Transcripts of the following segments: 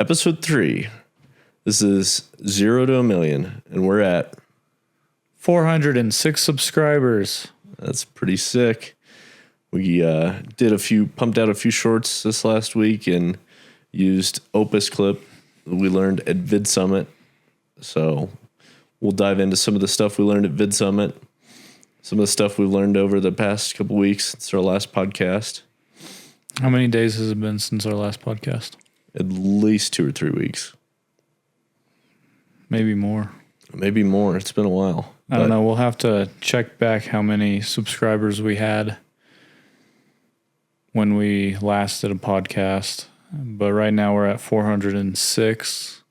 Episode 3. This is 0 to 1,000,000, and we're at 406 subscribers. That's pretty sick. We pumped out a few shorts this last week and used Opus Clip that we learned at VidSummit. So we'll dive into some of the stuff we learned at VidSummit, some of the stuff we've learned over the past couple weeks since our last podcast. How many days has it been since our last podcast? At least 2 or 3 weeks. Maybe more. Maybe more. It's been a while. I don't know. We'll have to check back how many subscribers we had when we last did a podcast. But right now we're at 406.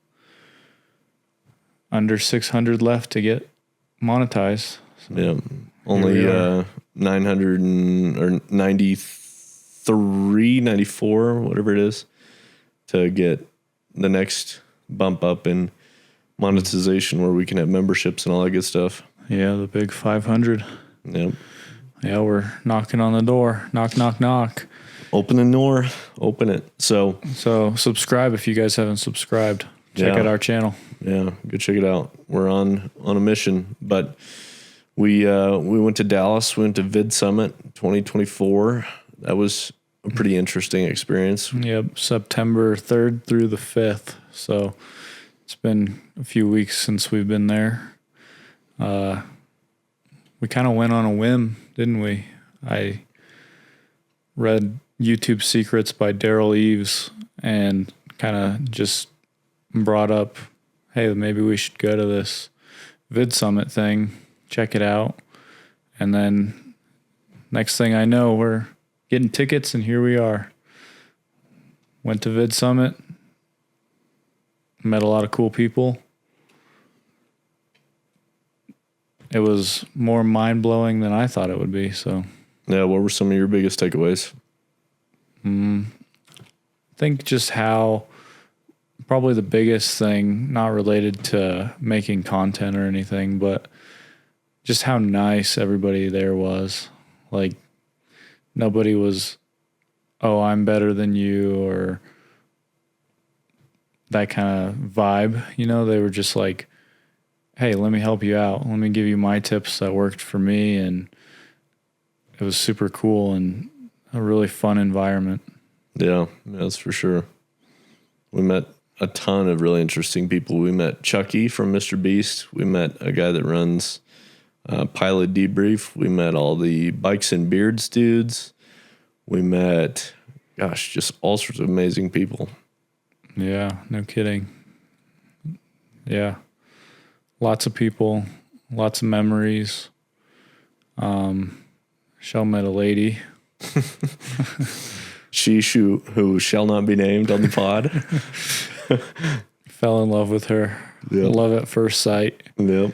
Under 600 left to get monetized. So yeah. Only 900 or 93, 94, whatever it is, to get the next bump up in monetization where we can have memberships and all that good stuff. Yeah, the big 500. Yep. Yeah, we're knocking on the door. Knock, knock, knock. Open the door. Open it. So subscribe if you guys haven't subscribed. Check out our channel. Yeah, go check it out. We're on a mission. But we went to Dallas. We went to VidSummit 2024. That was a pretty interesting experience. Yep, September 3rd through the 5th. So it's been a few weeks since we've been there. We kind of went on a whim, didn't we? I read YouTube Secrets by Daryl Eves and kind of just brought up, hey, maybe we should go to this VidSummit thing, check it out. And then next thing I know, we're getting tickets, and here we are. Went to VidSummit, met a lot of cool people. It was more mind-blowing than I thought it would be. So, yeah, what were some of your biggest takeaways? I think just how probably the biggest thing, not related to making content or anything, but just how nice everybody there was. Like, nobody was, oh, I'm better than you, or that kind of vibe. You know, they were just like, hey, let me help you out. Let me give you my tips that worked for me. And it was super cool and a really fun environment. Yeah, that's for sure. We met a ton of really interesting people. We met Chucky from Mr. Beast. We met a guy that runs Pilot Debrief. We met all the Bikes and Beards dudes. We met, just all sorts of amazing people. Yeah, no kidding. Yeah. Lots of people, lots of memories. Shell met a lady. Who shall not be named on the pod. Fell in love with her. Yep. Love at first sight. Yep.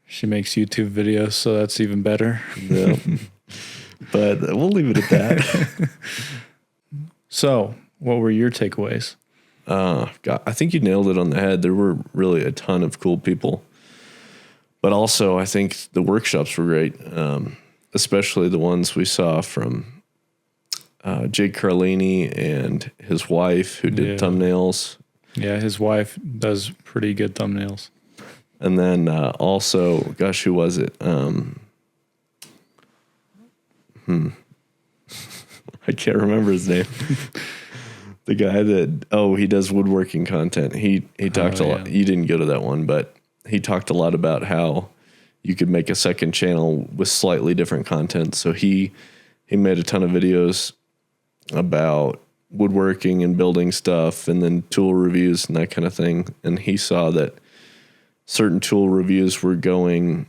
She makes YouTube videos, so that's even better. Yep. But we'll leave it at that. So, what were your takeaways? I think you nailed it on the head. There were really a ton of cool people. But also, I think the workshops were great, especially the ones we saw from Jake Carlini and his wife, who did thumbnails. Yeah, his wife does pretty good thumbnails. And then also, who was it? I can't remember his name. The guy that, he does woodworking content. He talked a lot. You didn't go to that one, but he talked a lot about how you could make a second channel with slightly different content. So he made a ton of videos about woodworking and building stuff, and then tool reviews and that kind of thing. And he saw that certain tool reviews were going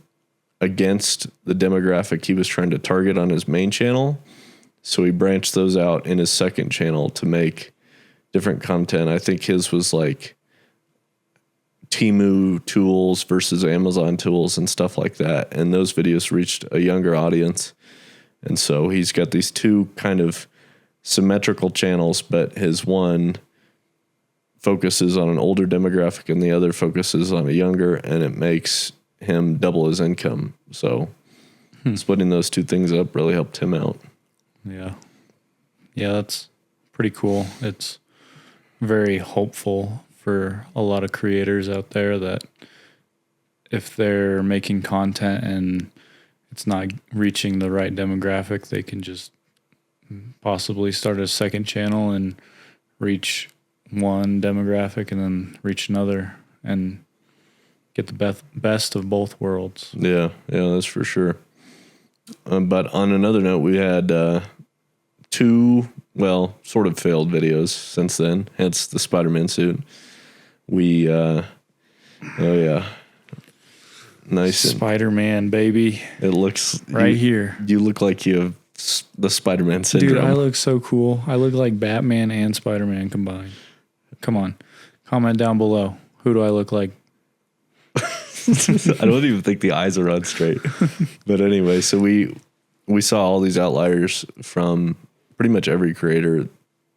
against the demographic he was trying to target on his main channel. So he branched those out in his second channel to make different content. I think his was like Temu tools versus Amazon tools and stuff like that. And those videos reached a younger audience. And so he's got these two kind of symmetrical channels, but his one focuses on an older demographic and the other focuses on a younger, and it makes him double his income. So splitting those two things up really helped him out. Yeah. Yeah, that's pretty cool. It's very hopeful for a lot of creators out there that if they're making content and it's not reaching the right demographic, they can just possibly start a second channel and reach one demographic and then reach another and get the best of both worlds. Yeah, that's for sure. But on another note, we had 2, sort of failed videos since then, hence the Spider-Man suit. We, nice. Spider-Man, baby. It looks... here. You look like you have the Spider-Man syndrome. Dude, I look so cool. I look like Batman and Spider-Man combined. Come on. Comment down below. Who do I look like? I don't even think the eyes are on straight. But anyway, so we saw all these outliers from pretty much every creator,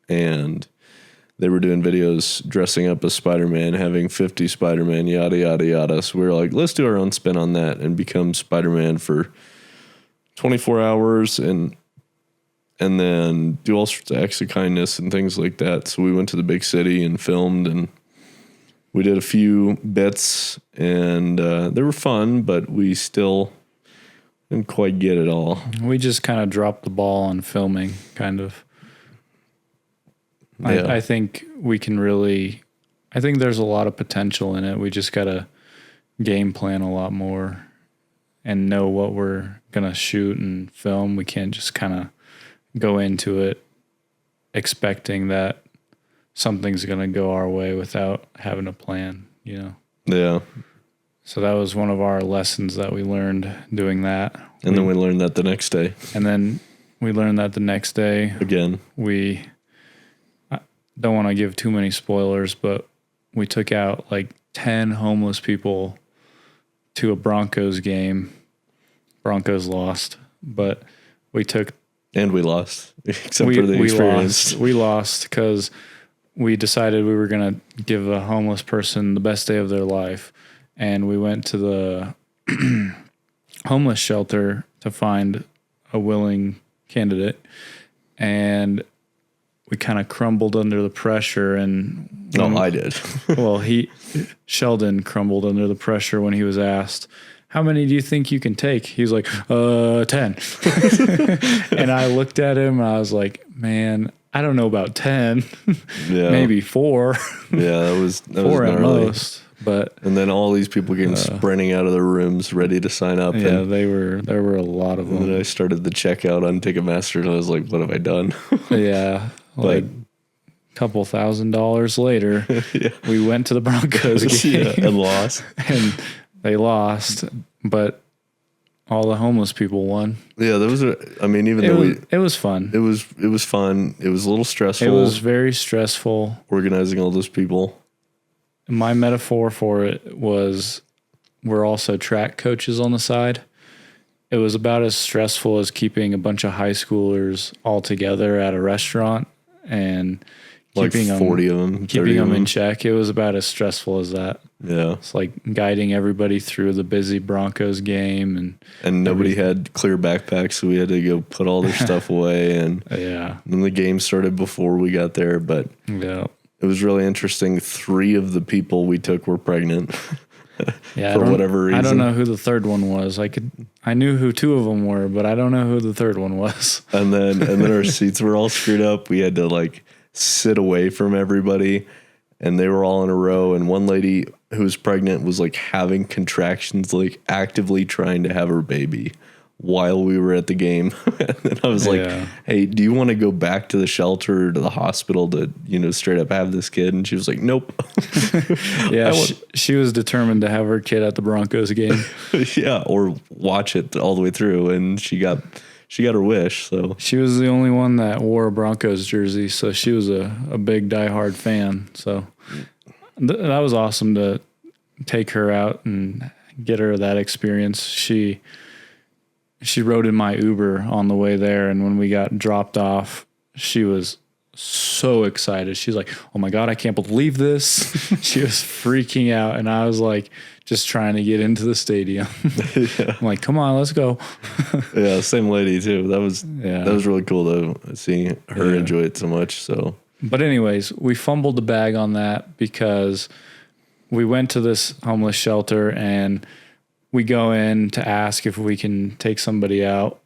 and they were doing videos dressing up as Spider-Man, having 50 Spider-Man, yada, yada, yada. So we were like, let's do our own spin on that and become Spider-Man for 24 hours and then do all sorts of acts of kindness and things like that. So we went to the big city and filmed, and we did a few bits, and they were fun, but we still didn't quite get it all. We just kind of dropped the ball on filming, kind of. Yeah. I think we can really... I think there's a lot of potential in it. We just got to game plan a lot more and know what we're going to shoot and film. We can't just kind of go into it expecting that something's going to go our way without having a plan, you know? Yeah. So that was one of our lessons that we learned doing that. And then we learned that the next day. And then we learned that the next day. Again. I don't want to give too many spoilers, but we took out like 10 homeless people to a Broncos game. Broncos lost, but we took... And we lost, except for the experience. We lost because we decided we were going to give a homeless person the best day of their life. And we went to the homeless shelter to find a willing candidate. And we kind of crumbled under the pressure. And I did. Well, Sheldon crumbled under the pressure when he was asked, how many do you think you can take? He was like, 10. And I looked at him and I was like, man, I don't know about 10. Yeah. Maybe 4. Yeah, that was 4 at most. But and then all these people came sprinting out of their rooms ready to sign up. Yeah, there were a lot of them. And then I started the checkout on Ticketmaster and I was like, what have I done? Yeah. Like a couple $1,000 later, we went to the Broncos game and lost. And they lost, but all the homeless people won. Yeah, it was fun. It was fun. It was a little stressful. It was very stressful. Organizing all those people. My metaphor for it was we're also track coaches on the side. It was about as stressful as keeping a bunch of high schoolers all together at a restaurant and keeping 40 of them, keeping them in check. It was about as stressful as that. Yeah. It's like guiding everybody through the busy Broncos game. And nobody had clear backpacks, so we had to go put all their stuff away. And then the game started before we got there. But it was really interesting. 3 of the people we took were pregnant. Yeah, for whatever reason. I don't know who the third one was. I knew who 2 of them were, but I don't know who the third one was. And then our seats were all screwed up. We had to sit away from everybody, and they were all in a row. And one lady who was pregnant was having contractions, actively trying to have her baby while we were at the game. And then I was like, hey, do you want to go back to the shelter or to the hospital to, straight up have this kid? And she was like, nope. Yeah, she was determined to have her kid at the Broncos game. Yeah, or watch it all the way through. And she got her wish. So she was the only one that wore a Broncos jersey. So she was a big diehard fan. So that was awesome to take her out and get her that experience. She rode in my Uber on the way there, and when we got dropped off, she was so excited. She's like, oh my God, I can't believe this. She was freaking out, and I was just trying to get into the stadium. Yeah. I'm like, come on, let's go. Yeah, same lady too. That was really cool though, seeing her enjoy it so much. So But anyways, we fumbled the bag on that because we went to this homeless shelter and we go in to ask if we can take somebody out.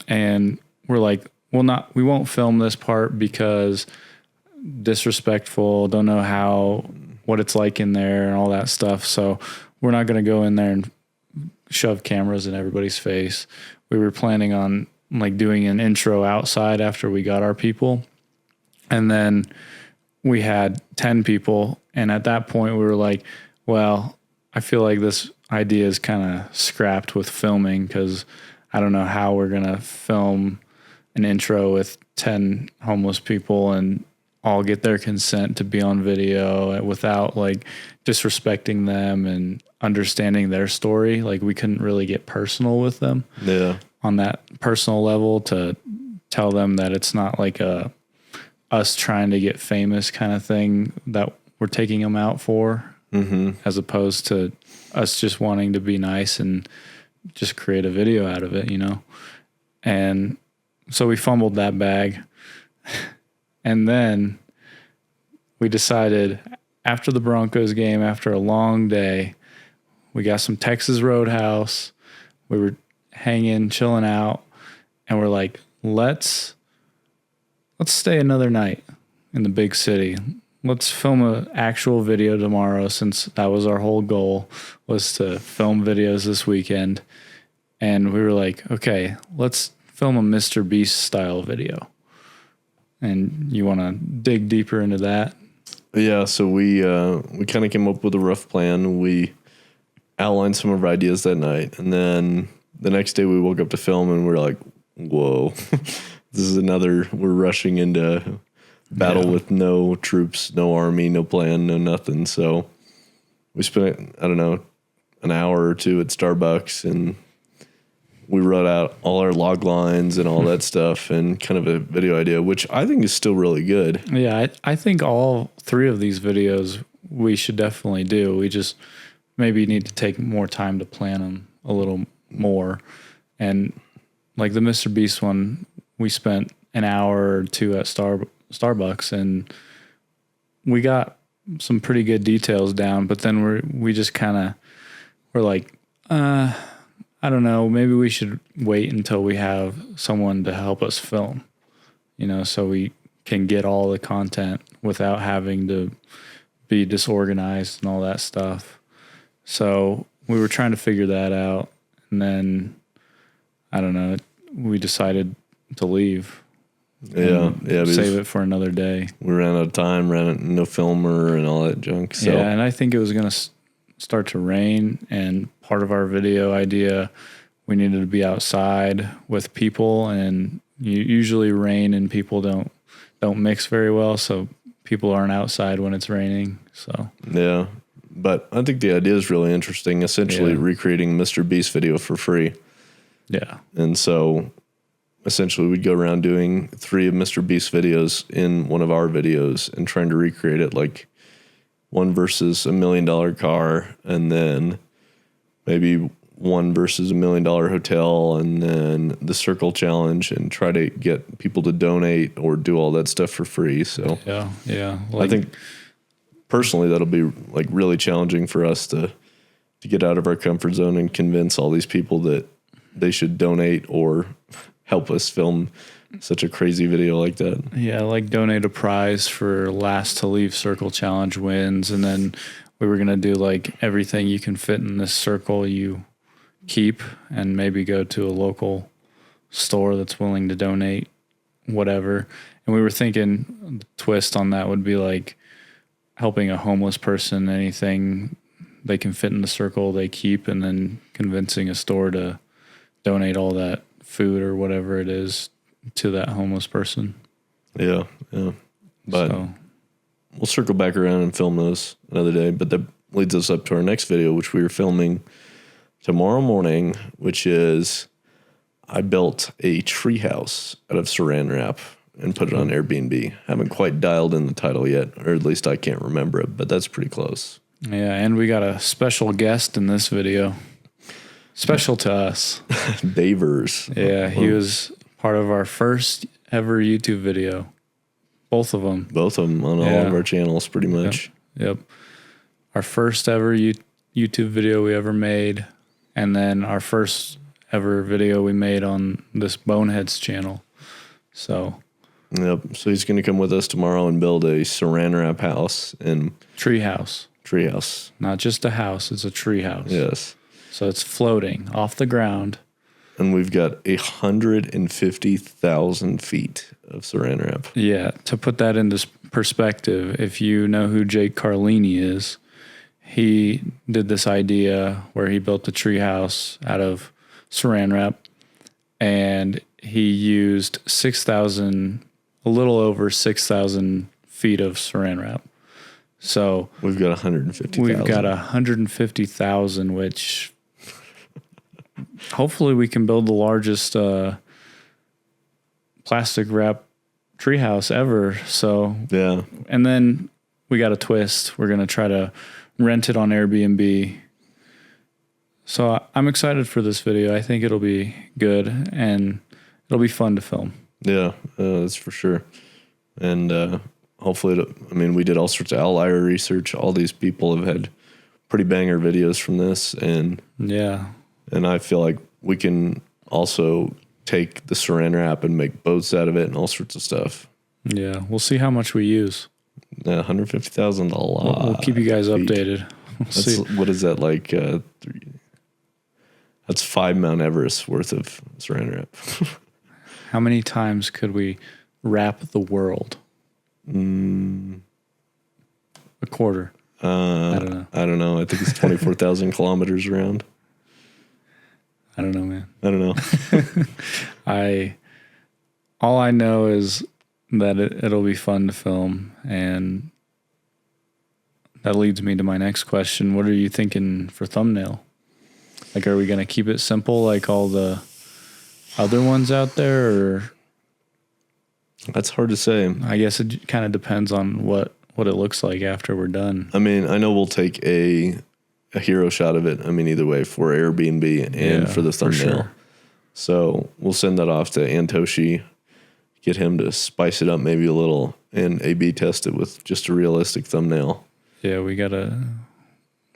And we're like, we won't film this part because disrespectful, don't know what it's like in there and all that stuff. So we're not going to go in there and shove cameras in everybody's face. We were planning on like doing an intro outside after we got our people. And then we had 10 people. And at that point we were like, well, I feel like this idea is kind of scrapped with filming because I don't know how we're going to film an intro with 10 homeless people and all get their consent to be on video without like disrespecting them and understanding their story. Like we couldn't really get personal with them on that personal level to tell them that it's not like us trying to get famous kind of thing that we're taking them out for, as opposed to us just wanting to be nice and just create a video out of it, And so we fumbled that bag. And then we decided after the Broncos game, after a long day, we got some Texas Roadhouse. We were hanging, chilling out, and we're like, let's stay another night in the big city. Let's film an actual video tomorrow, since that was our whole goal, was to film videos this weekend. And we were like, okay, let's film a Mr. Beast style video. And you want to dig deeper into that? Yeah, so we kind of came up with a rough plan. We outlined some of our ideas that night, and then the next day we woke up to film, and we were like, whoa, this is we're rushing into battle with no troops, no army, no plan, no nothing. So we spent, I don't know, an hour or two at Starbucks, and we wrote out all our log lines and all that stuff and kind of a video idea, which I think is still really good. Yeah, I think all three of these videos we should definitely do. We just maybe need to take more time to plan them a little more. And like the Mr. Beast one, we spent an hour or two at Starbucks and we got some pretty good details down, but then we just kind of were like, I don't know, maybe we should wait until we have someone to help us film, so we can get all the content without having to be disorganized and all that stuff. So we were trying to figure that out. And then, I don't know, we decided to leave. Yeah. Save it for another day. We ran out of time, no filmer and all that junk. So. Yeah, and I think it was going to start to rain, and part of our video idea, we needed to be outside with people, and usually rain and people don't mix very well, so people aren't outside when it's raining. So yeah, but I think the idea is really interesting, essentially recreating Mr. Beast video for free. Yeah. And so essentially we'd go around doing 3 of Mr. Beast videos in one of our videos and trying to recreate it, like one versus $1 million car, and then maybe one versus $1 million hotel, and then the circle challenge, and try to get people to donate or do all that stuff for free. So yeah. I think personally that'll be like really challenging for us to get out of our comfort zone and convince all these people that they should donate or help us film such a crazy video like that. Yeah, like donate a prize for last to leave circle challenge wins, and then we were going to do like everything you can fit in this circle you keep, and maybe go to a local store that's willing to donate whatever. And we were thinking the twist on that would be like helping a homeless person, anything they can fit in the circle they keep, and then convincing a store to donate all that food or whatever it is to that homeless person. Yeah. But we'll circle back around and film those another day. But that leads us up to our next video, which we are filming tomorrow morning, which is I built a treehouse out of saran wrap and put it on Airbnb. Haven't quite dialed in the title yet, or at least I can't remember it, but that's pretty close. Yeah, and we got a special guest in this video. Special to us. Davers. Yeah, he was part of our first ever YouTube video. Both of them. Both of them on all of our channels, pretty much. Yep. Our first ever YouTube video we ever made, and then our first ever video we made on this Boneheads channel. So. Yep. So he's going to come with us tomorrow and build a saran wrap house and treehouse. Treehouse. Not just a house; it's a treehouse. Yes. So it's floating off the ground. And we've got 150,000 feet of saran wrap. Yeah. To put that into perspective, if you know who Jake Carlini is, he did this idea where he built a treehouse out of saran wrap, and he used a little over 6,000 feet of saran wrap. So we've got 150,000. We've got 150,000, which hopefully we can build the largest plastic wrap treehouse ever. So yeah, and then we got a twist. We're gonna try to rent it on Airbnb. So I'm excited for this video. I think it'll be good and it'll be fun to film. Yeah, that's for sure. And hopefully, we did all sorts of outlier research. All these people have had pretty banger videos from this, and I feel like we can also take the saran wrap and make boats out of it and all sorts of stuff. Yeah, we'll see how much we use. 150,000, a lot. We'll keep you guys updated. See. What is that like? That's 5 Mount Everest worth of saran wrap. How many times could we wrap the world? A quarter. I don't know. I think it's 24,000 kilometers around. I don't know, man. I don't know. All I know is that it'll be fun to film, and that leads me to my next question. What are you thinking for thumbnail? Like, are we going to keep it simple like all the other ones out there, or? That's hard to say. I guess it kind of depends on what it looks like after we're done. I know we'll take a hero shot of it. Either way, for Airbnb and for the thumbnail. For sure. So we'll send that off to Antoshi, get him to spice it up maybe a little, and A/B test it with just a realistic thumbnail. Yeah, we gotta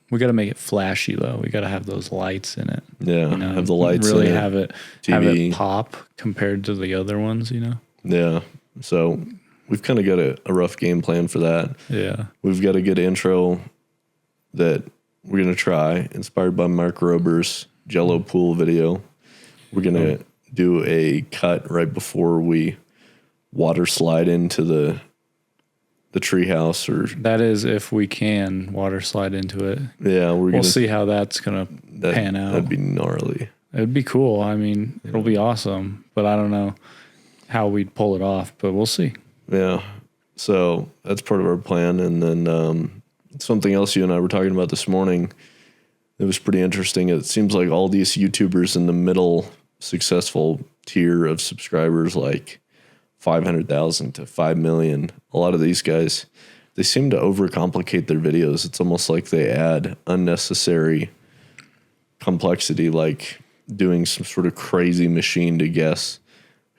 make it flashy though. We gotta have those lights in it. Yeah, have the lights. Really in it, have it pop compared to the other ones. Yeah. So we've kind of got a rough game plan for that. Yeah. We've got a good intro that we're going to try, inspired by Mark Rober's Jello pool video. We're going to do a cut right before we water slide into the treehouse, or that is if we can water slide into it. Yeah, we'll see how that's going to pan out. That'd be gnarly. It'd be cool. It'll be awesome, but I don't know how we'd pull it off, but we'll see. Yeah. So that's part of our plan. And then something else you and I were talking about this morning, it was pretty interesting. It seems like all these YouTubers in the middle successful tier of subscribers, like 500,000 to 5 million, a lot of these guys, they seem to overcomplicate their videos. It's almost like they add unnecessary complexity, like doing some sort of crazy machine to guess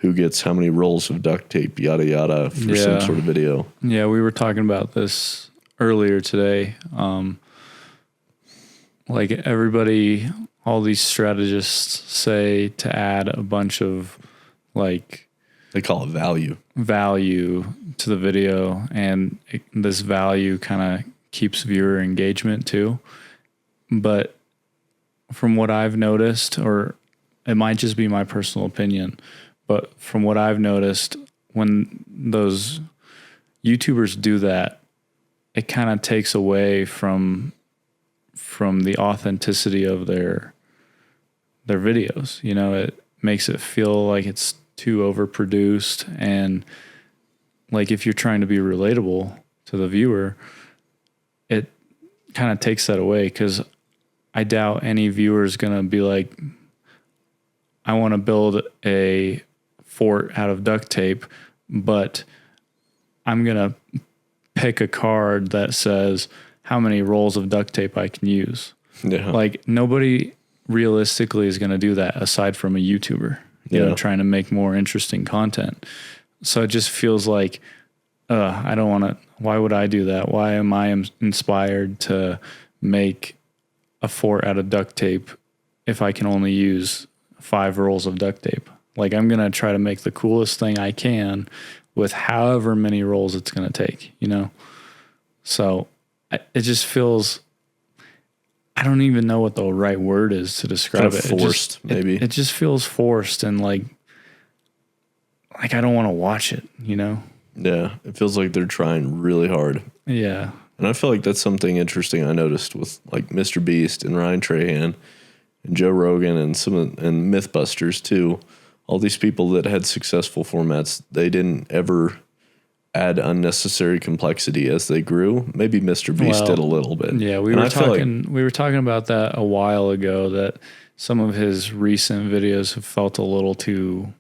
who gets how many rolls of duct tape, yada, yada, for some sort of video. Yeah, we were talking about this earlier today. Like everybody, all these strategists say to add a bunch of like... They call it value to the video, and this value kind of keeps viewer engagement too. But from what I've noticed, or it might just be my personal opinion, but from what I've noticed, when those YouTubers do that, it kind of takes away from the authenticity of their videos. It makes it feel like it's too overproduced, and like if you're trying to be relatable to the viewer, it kind of takes that away, because I doubt any viewer is going to be like, I want to build a fort out of duct tape, but I'm going to pick a card that says how many rolls of duct tape I can use. Yeah. Like nobody realistically is going to do that aside from a YouTuber, trying to make more interesting content. So it just feels like I don't want to, why would I do that? Why am I inspired to make a fort out of duct tape if I can only use 5 rolls of duct tape? Like, I'm going to try to make the coolest thing I can with however many rolls it's going to take, you know? So it just feels, I don't even know what the right word is to describe kind of it. Forced, maybe. It just feels forced, and like I don't want to watch it, you know? Yeah, it feels like they're trying really hard. Yeah. And I feel like that's something interesting I noticed with like Mr. Beast and Ryan Trahan and Joe Rogan and and Mythbusters too. All these people that had successful formats, they didn't ever add unnecessary complexity as they grew. Maybe Mr. Beast did a little bit. Yeah, we were talking about that a while ago, that some of his recent videos have felt a little too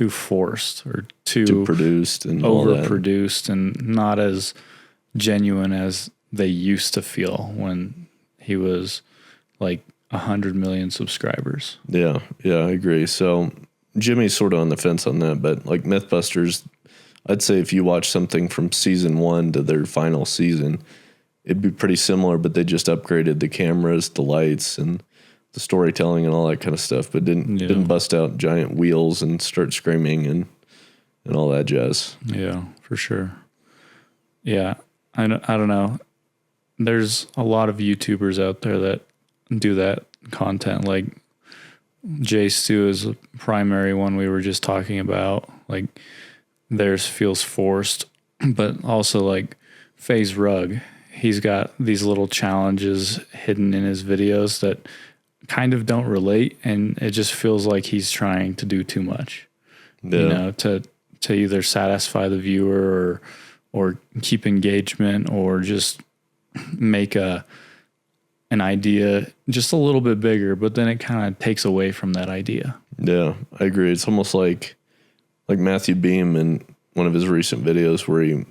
forced or too produced and overproduced and not as genuine as they used to feel when he was like 100 million subscribers. Yeah, I agree. So Jimmy's sort of on the fence on that, but like Mythbusters, I'd say if you watch something from season 1 to their final season, it'd be pretty similar, but they just upgraded the cameras, the lights, and the storytelling and all that kind of stuff, but didn't bust out giant wheels and start screaming and all that jazz. Yeah, for sure. Yeah, I don't know. There's a lot of YouTubers out there that do that content. Like Jay Stu is a primary one we were just talking about. Like theirs feels forced, but also like FaZe Rug. He's got these little challenges hidden in his videos that kind of don't relate, and it just feels like he's trying to do too much. Yeah. You know, to either satisfy the viewer or keep engagement or just make an idea just a little bit bigger, but then it kind of takes away from that idea. Yeah, I agree. It's almost like Matthew Beam in one of his recent videos where he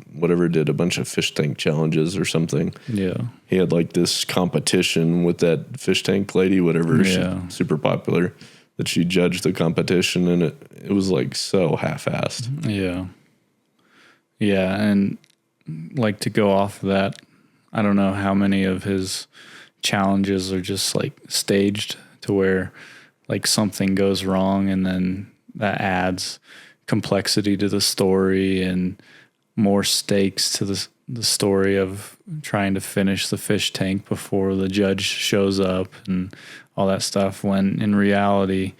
did a bunch of fish tank challenges or something. Yeah. He had like this competition with that fish tank lady, she's super popular, that she judged the competition, and it was like so half-assed. Yeah. Yeah, and like to go off of that, I don't know how many of his challenges are just like staged to where like something goes wrong and then that adds complexity to the story and more stakes to the story of trying to finish the fish tank before the judge shows up and all that stuff, when in reality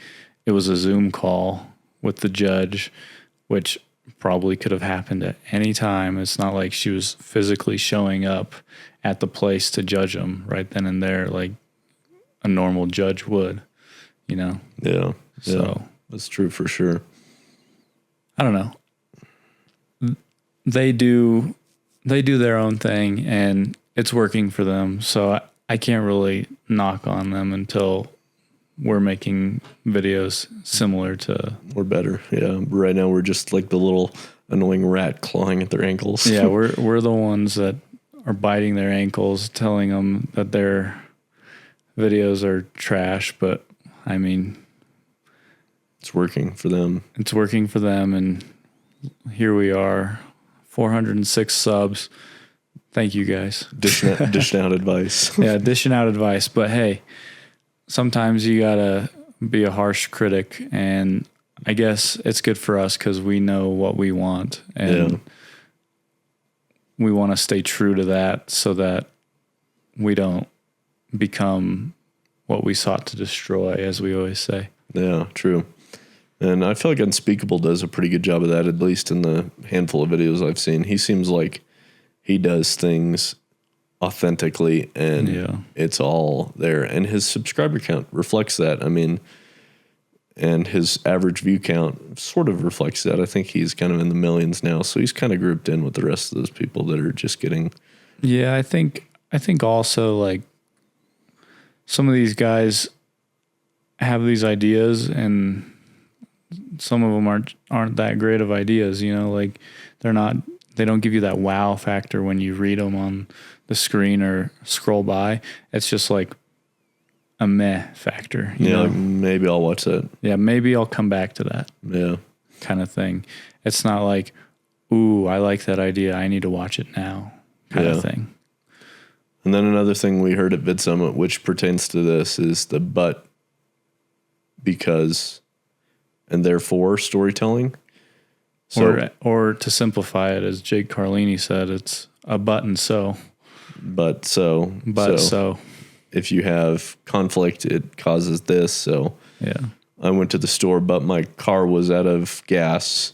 it was a Zoom call with the judge, which probably could have happened at any time. It's not like she was physically showing up at the place to judge them right then and there like a normal judge would, you know? Yeah. So that's true for sure. I don't know. They do their own thing and it's working for them. So I can't really knock on them until we're making videos similar to... Or better. Yeah. Right now we're just like the little annoying rat clawing at their ankles. Yeah. We're the ones that are biting their ankles, telling them that their videos are trash. But I mean... It's working for them. It's working for them, and here we are, 406 subs. Thank you, guys. Dishing out advice. Yeah, dishing out advice. But hey, sometimes you gotta be a harsh critic, and I guess it's good for us because we know what we want, and we want to stay true to that so that we don't become what we sought to destroy, as we always say. Yeah, true. And I feel like Unspeakable does a pretty good job of that, at least in the handful of videos I've seen. He seems like he does things authentically, and it's all there. And his subscriber count reflects that. I mean, and his average view count sort of reflects that. I think he's kind of in the millions now, so he's kind of grouped in with the rest of those people that are just getting... Yeah, I think also, like, some of these guys have these ideas and... Some of them aren't that great of ideas, you know, like they don't give you that wow factor when you read them on the screen or scroll by. It's just like a meh factor. You know? Like maybe I'll watch that. Yeah, maybe I'll come back to that. Yeah. Kind of thing. It's not like, ooh, I like that idea. I need to watch it now kind of thing. And then another thing we heard at VidSummit, which pertains to this, is the but, because, and therefore storytelling. So, or to simplify it, as Jake Carlini said, it's a but and so. But so. If you have conflict, it causes this. So yeah, I went to the store, but my car was out of gas.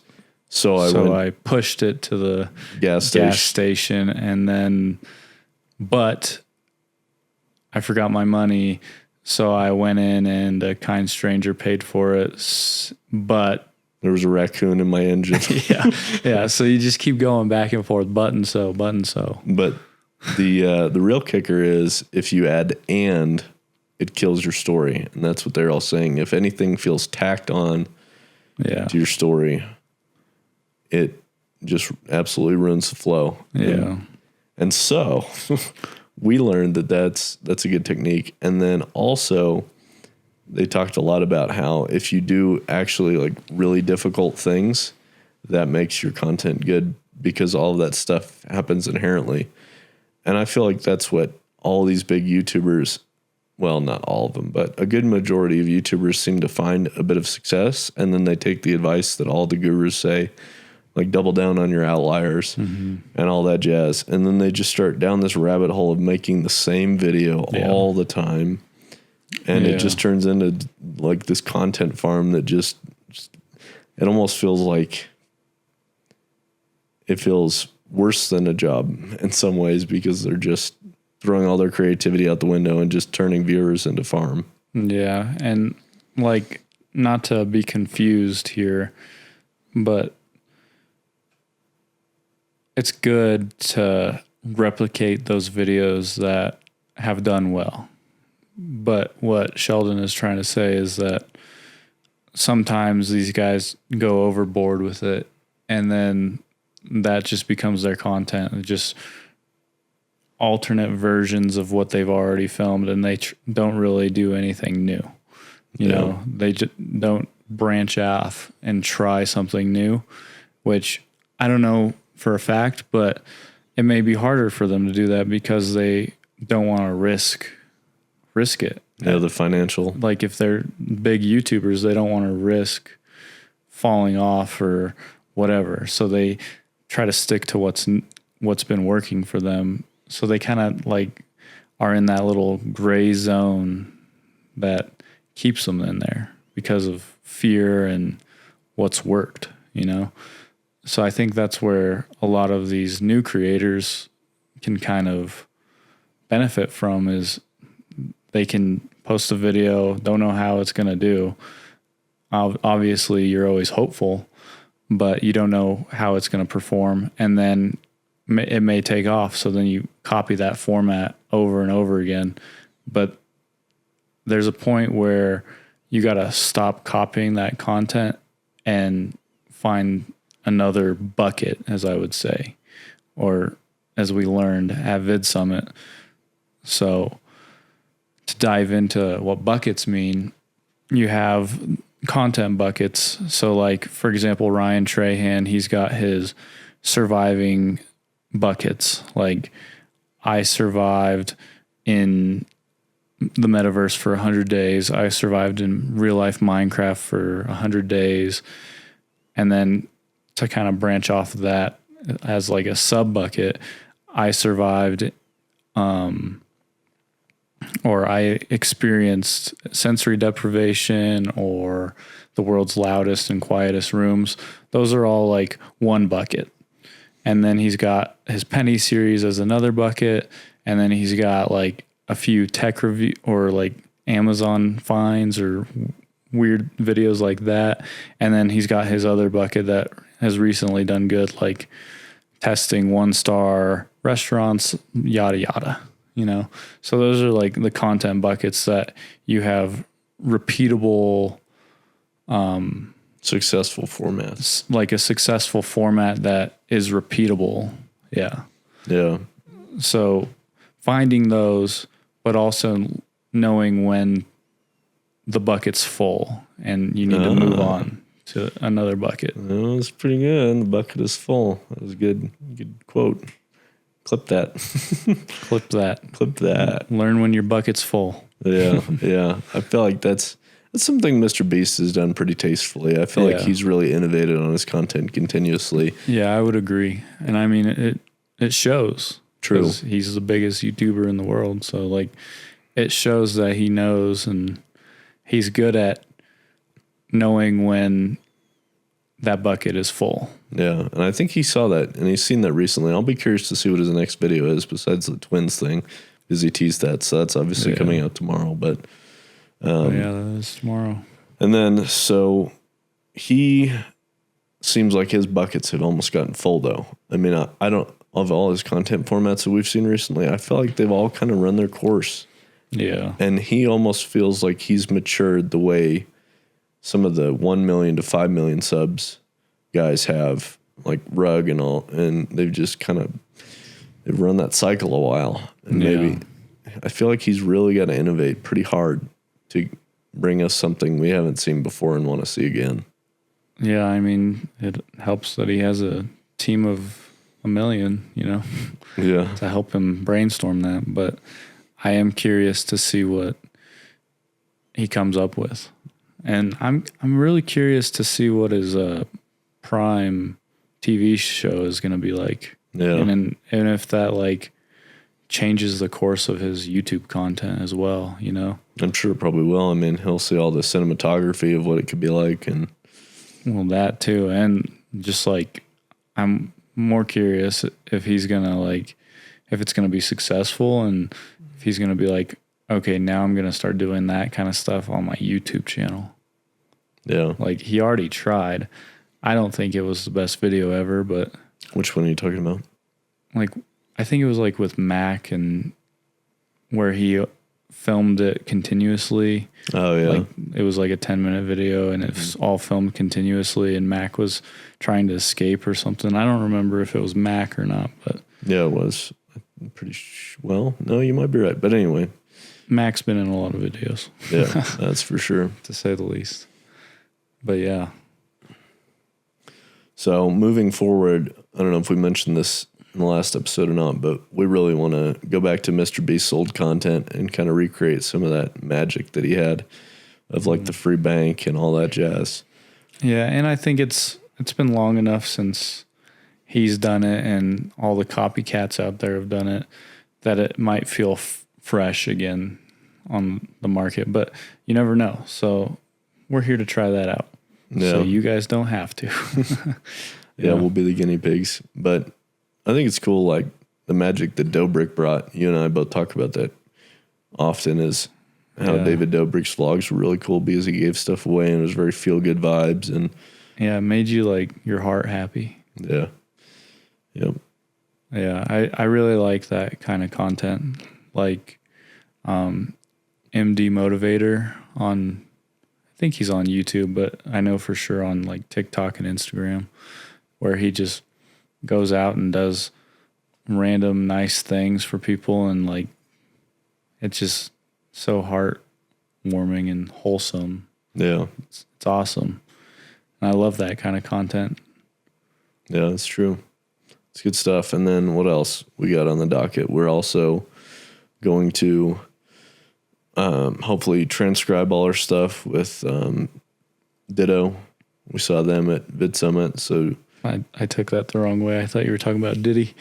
So I pushed it to the gas station, and then, but I forgot my money. So I went in and a kind stranger paid for it. But there was a raccoon in my engine. Yeah. So you just keep going back and forth, button so. But the real kicker is if you add and, it kills your story. And that's what they're all saying. If anything feels tacked on to your story, it just absolutely ruins the flow. Yeah. And so we learned that that's a good technique. And then also they talked a lot about how if you do actually like really difficult things, that makes your content good because all of that stuff happens inherently. And I feel like that's what all these big YouTubers, well, not all of them, but a good majority of YouTubers seem to find a bit of success. And then they take the advice that all the gurus say, like double down on your outliers and all that jazz. And then they just start down this rabbit hole of making the same video all the time. And it just turns into like this content farm that just it almost feels like it feels worse than a job in some ways because they're just throwing all their creativity out the window and just turning viewers into farm. Yeah. And like, not to be confused here, but it's good to replicate those videos that have done well. But what Sheldon is trying to say is that sometimes these guys go overboard with it, and then that just becomes their content. Just alternate versions of what they've already filmed, and they don't really do anything new. You know, they just don't branch off and try something new, which I don't know for a fact, but it may be harder for them to do that because they don't want to risk it. Yeah, the financial. Like if they're big YouTubers, they don't want to risk falling off or whatever. So they try to stick to what's been working for them. So they kind of like are in that little gray zone that keeps them in there because of fear and what's worked, you know? So I think that's where a lot of these new creators can kind of benefit from is they can post a video, don't know how it's going to do. Obviously, you're always hopeful, but you don't know how it's going to perform. And then it may take off. So then you copy that format over and over again. But there's a point where you got to stop copying that content and find another bucket, as I would say, or as we learned at VidSummit. So to dive into what buckets mean, you have content buckets. So like, for example, Ryan Trahan, he's got his surviving buckets. Like I survived in the metaverse for 100 days. I survived in real life Minecraft for 100 days. And then to kind of branch off of that as like a sub bucket, I survived, or I experienced sensory deprivation or the world's loudest and quietest rooms. Those are all like one bucket. And then he's got his penny series as another bucket. And then he's got like a few tech review or like Amazon finds or weird videos like that. And then he's got his other bucket that has recently done good, like testing 1-star restaurants, yada, yada, you know? So those are like the content buckets that you have repeatable, successful formats, like a successful format that is repeatable. Yeah. Yeah. So finding those, but also knowing when the bucket's full and you need to move on to another bucket. That was pretty good. The bucket is full. That was a good quote. Clip that. Clip that. Clip that. Learn when your bucket's full. Yeah. I feel like that's something Mr. Beast has done pretty tastefully. I feel like he's really innovated on his content continuously. Yeah, I would agree. And I mean, it shows. True. He's the biggest YouTuber in the world. So, like, it shows that he knows, and he's good at knowing when that bucket is full. Yeah, and I think he saw that, and he's seen that recently. I'll be curious to see what his next video is besides the twins thing, because he teased that. So that's obviously coming out tomorrow. But that is tomorrow. And then, so he seems like his buckets have almost gotten full, though. I mean, I don't, of all his content formats that we've seen recently, I feel like they've all kind of run their course. Yeah. And he almost feels like he's matured the way some of the 1 million to 5 million subs guys have, like Rug and all, and they've just they've run that cycle a while. And maybe I feel like he's really got to innovate pretty hard to bring us something we haven't seen before and want to see again. Yeah, I mean, it helps that he has a team of 1 million, Yeah. to help him brainstorm that. But I am curious to see what he comes up with. And I'm really curious to see what his Prime TV show is going to be like. Yeah. And if that like changes the course of his YouTube content as well, I'm sure it probably will. I mean, he'll see all the cinematography of what it could be like, and well, that too. And just like, I'm more curious if he's going to like, if it's going to be successful, and if he's going to be like, okay, now I'm going to start doing that kind of stuff on my YouTube channel. Yeah. Like, he already tried. I don't think it was the best video ever, but... Which one are you talking about? Like, I think it was like with Mac, and where he filmed it continuously. Oh, yeah. Like, it was like a 10-minute video, and it's all filmed continuously, and Mac was trying to escape or something. I don't remember if it was Mac or not, but... Yeah, it was. I'm pretty well, no, you might be right. But anyway... Mac's been in a lot of videos. Yeah, that's for sure. To say the least. But yeah. So moving forward, I don't know if we mentioned this in the last episode or not, but we really want to go back to Mr. Beast's old content and kind of recreate some of that magic that he had of like the free bank and all that jazz. Yeah, and I think it's been long enough since he's done it and all the copycats out there have done it that it might feel fresh again on the market, but you never know. So we're here to try that out. Yeah. So you guys don't have to. Yeah, we'll be the guinea pigs. But I think it's cool, like the magic that Dobrik brought. You and I both talk about that often, is how David Dobrik's vlogs were really cool because he gave stuff away and it was very feel good vibes, and it made you like your heart happy. Yeah. Yep. Yeah, I really like that kind of content. Like MD Motivator on, I think he's on YouTube, but I know for sure on like TikTok and Instagram, where he just goes out and does random nice things for people, and like it's just so heartwarming and wholesome. Yeah. It's awesome. And I love that kind of content. Yeah, that's true. It's good stuff. And then what else we got on the docket? We're also going to hopefully transcribe all our stuff with Ditto. We saw them at VidSummit, so I took that the wrong way. I thought you were talking about Diddy.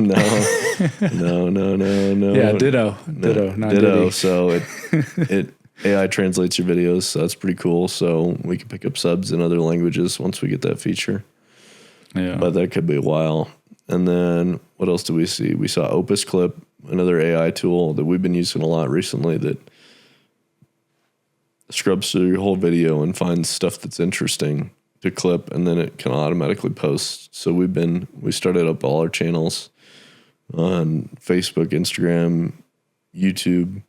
No. Yeah, Ditto, not Ditto. Diddy. So it AI translates your videos, so that's pretty cool. So we can pick up subs in other languages once we get that feature. Yeah, but that could be a while. And then what else do we see? We saw Opus Clip, another AI tool that we've been using a lot recently that scrubs through your whole video and finds stuff that's interesting to clip, and then it can automatically post. So we started up all our channels on Facebook, Instagram, YouTube,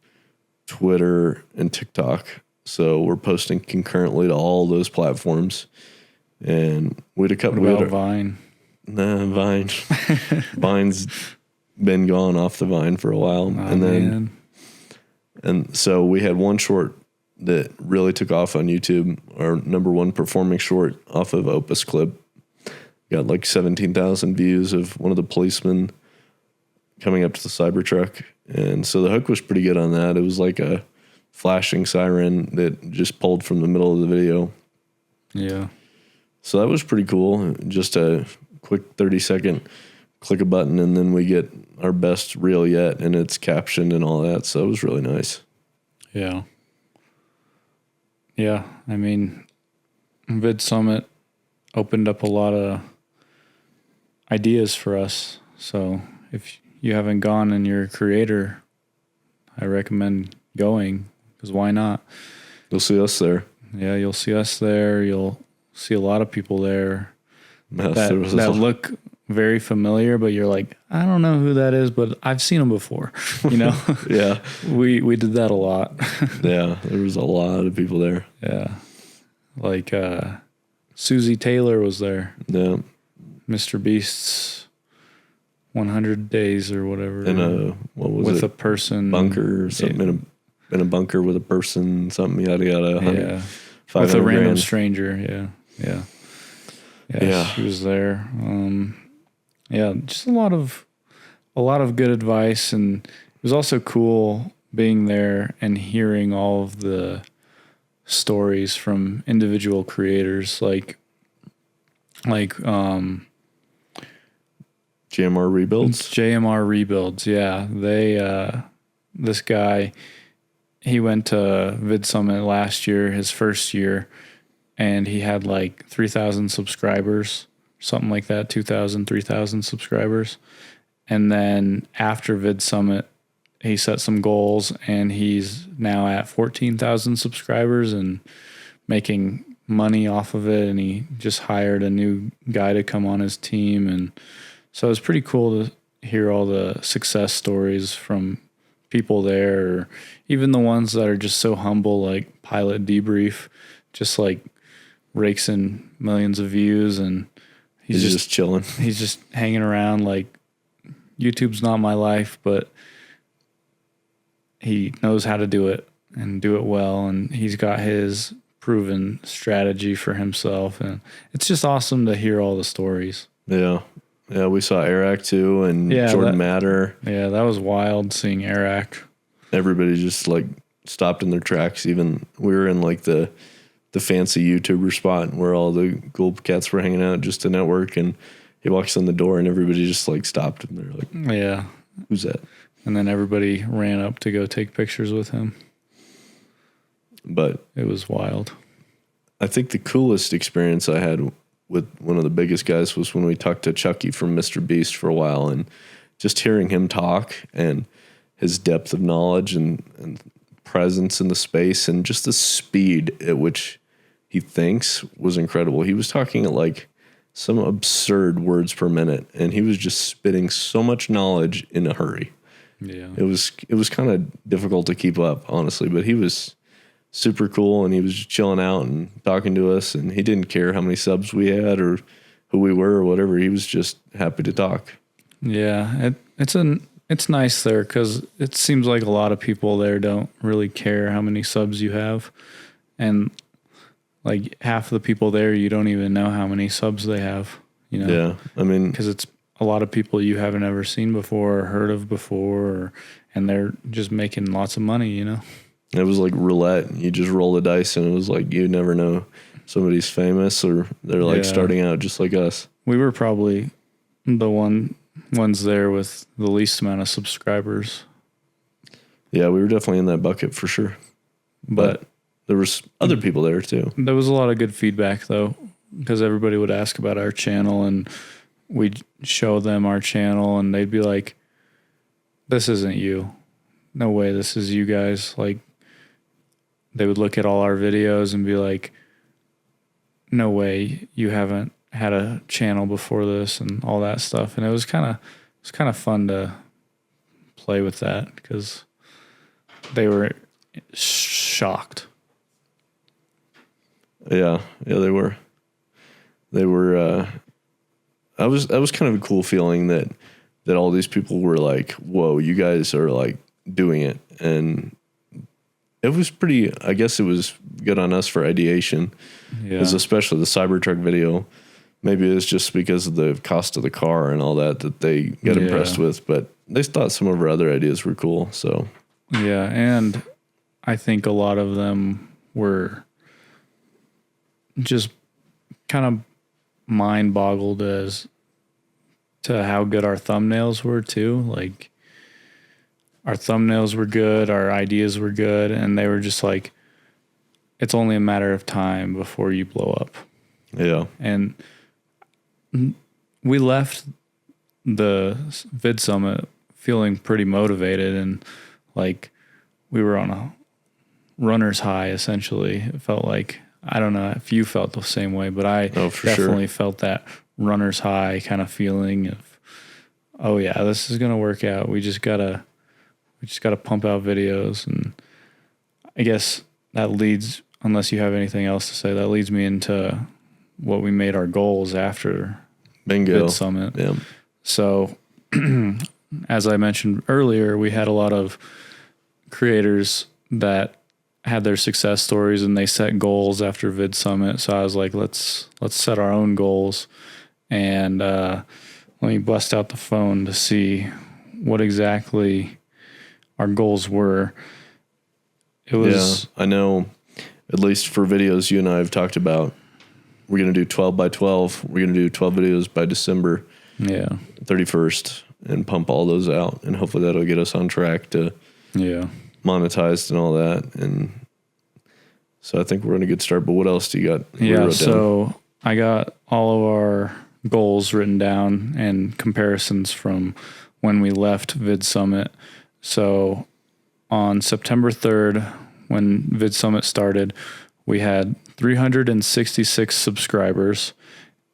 Twitter, and TikTok. So we're posting concurrently to all those platforms. And we'd have couple. What about Vine? Nah, Vine. Vine's been gone off the Vine for a while, and then man. and so we had one short that really took off on YouTube. Our number one performing short off of Opus Clip got like 17,000 views of one of the policemen coming up to the Cybertruck. And so the hook was pretty good on that. It was like a flashing siren that just pulled from the middle of the video. Yeah. So that was pretty cool. Just a quick 30-second click a button, and then we get our best reel yet, and it's captioned and all that. So it was really nice. Yeah. Yeah. I mean, VidSummit opened up a lot of ideas for us. So if you haven't gone and you're a creator, I recommend going, because why not? You'll see us there. Yeah, you'll see us there. You'll see a lot of people there that look very familiar, but you're like, I don't know who that is, but I've seen them before, you know? Yeah. We did that a lot. Yeah, there was a lot of people there. Yeah. Like Susie Taylor was there. Yeah. Mr. Beast's 100 Days or whatever. What was with it? a person. Bunker or something. In a bunker with a person, something, yada, yada. Yeah. With a random stranger. Yeah. Yeah. She was there. Yeah, just a lot of good advice, and it was also cool being there and hearing all of the stories from individual creators, like JMR Rebuilds. JMR Rebuilds, yeah. They this guy, he went to VidSummit last year, his first year, and he had like 3,000 subscribers. Something like that, 2,000, 3,000 subscribers. And then after VidSummit, he set some goals, and he's now at 14,000 subscribers and making money off of it. And he just hired a new guy to come on his team. And so it's pretty cool to hear all the success stories from people there, or even the ones that are just so humble, like Pilot Debrief, just like rakes in millions of views, and he's just chilling. He's just hanging around. Like, YouTube's not my life, but he knows how to do it and do it well. And he's got his proven strategy for himself. And it's just awesome to hear all the stories. Yeah. Yeah. We saw Eric too, and Jordan Matter. Yeah. That was wild seeing Eric. Everybody just like stopped in their tracks. Even we were in like the fancy YouTuber spot where all the cool cats were hanging out just to network, and he walks in the door and everybody just like stopped, and they're like, yeah, who's that? And then everybody ran up to go take pictures with him. But it was wild. I think the coolest experience I had with one of the biggest guys was when we talked to Chucky from Mr. Beast for a while, and just hearing him talk and his depth of knowledge and presence in the space, and just the speed at which he thinks was incredible. He was talking at like some absurd words per minute, and he was just spitting so much knowledge in a hurry. Yeah. It was kind of difficult to keep up, honestly, but he was super cool, and he was just chilling out and talking to us, and he didn't care how many subs we had or who we were or whatever. He was just happy to talk. Yeah. It's nice there, because it seems like a lot of people there don't really care how many subs you have. And like half of the people there, you don't even know how many subs they have, you know? Yeah. I mean, because it's a lot of people you haven't ever seen before or heard of before, and they're just making lots of money, you know? It was like roulette. You just roll the dice, and it was like, you never know somebody's famous or they're like starting out just like us. We were probably the ones there with the least amount of subscribers. Yeah, we were definitely in that bucket for sure. But there was other people there too. There was a lot of good feedback though, because everybody would ask about our channel, and we'd show them our channel, and they'd be like, this isn't you. No way, this is you guys. Like, they would look at all our videos and be like, no way, you haven't had a channel before this, and all that stuff. And it was kind of fun to play with that, because they were shocked. Yeah, they were. That was kind of a cool feeling that all these people were like, whoa, you guys are like doing it, and it was pretty, I guess it was good on us for ideation. Yeah. Because especially the Cybertruck video, maybe it's just because of the cost of the car and all that they got impressed with, but they thought some of our other ideas were cool. So yeah, and I think a lot of them were just kind of mind boggled as to how good our thumbnails were too. Like our thumbnails were good, our ideas were good, and they were just like, it's only a matter of time before you blow up. Yeah. And we left the VidSummit feeling pretty motivated, and like we were on a runner's high essentially. It felt like, I don't know if you felt the same way, but I definitely felt that runner's high kind of feeling of, oh yeah, this is going to work out. We just gotta pump out videos. And I guess that leads, unless you have anything else to say, that leads me into what we made our goals after VidSummit. Yeah. So as I mentioned earlier, we had a lot of creators that had their success stories and they set goals after VidSummit. So I was like, let's set our own goals. And let me bust out the phone to see what exactly our goals were. It was, I know, at least for videos you and I have talked about, we're going to do 12 by 12. We're going to do 12 videos by December 31st and pump all those out. And hopefully that'll get us on track to monetized and all that. And so I think we're in a good start. But what else do you got? So I got all of our goals written down and comparisons from when we left VidSummit. So on September 3rd, when VidSummit started, we had 366 subscribers.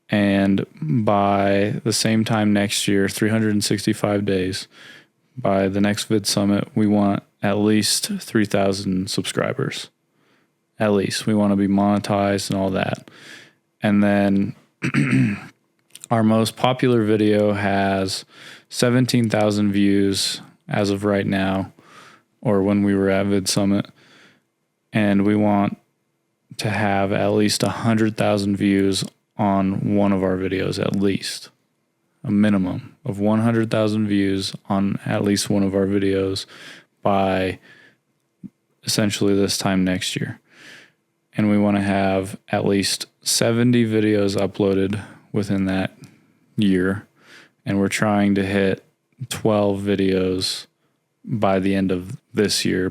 And by the same time next year, 365 days, by the next VidSummit, we want at least 3,000 subscribers. At least. We want to be monetized and all that. And then our most popular video has 17,000 views as of right now, or when we were at VidSummit. And we want to have at least 100,000 views on one of our videos, at least. A minimum of 100,000 views on at least one of our videos by essentially this time next year. And we want to have at least 70 videos uploaded within that year. And we're trying to hit 12 videos by the end of this year,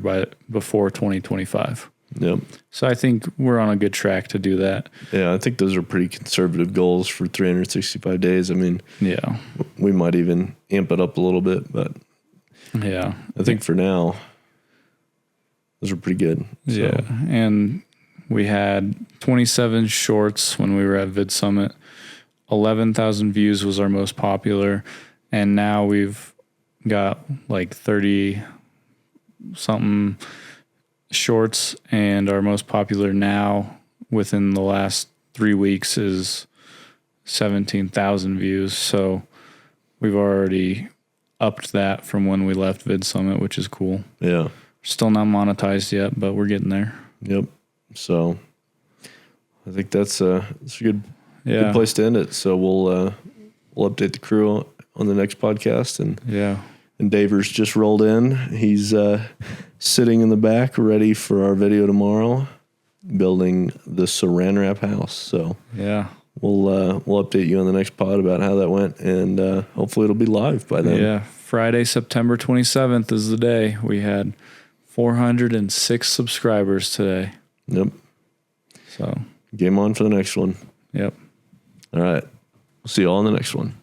before 2025. Yep. So I think we're on a good track to do that. Yeah, I think those are pretty conservative goals for 365 days. I mean, we might even amp it up a little bit, but I think for now, those are pretty good. So. Yeah, and we had 27 shorts when we were at VidSummit. 11,000 views was our most popular, and now we've got like 30 something shorts, and our most popular now within the last 3 weeks is 17,000 views. So we've already upped that from when we left VidSummit, which is cool. Yeah. Still not monetized yet, but we're getting there. Yep. So I think that's a good place to end it. So we'll update the crew on the next podcast. And Daver's just rolled in. He's sitting in the back ready for our video tomorrow, building the saran wrap house. So we'll update you on the next pod about how that went, and hopefully it'll be live by then. Yeah, Friday, September 27th is the day. We had 406 subscribers today. Yep. So game on for the next one. Yep. All right. We'll see you all on the next one.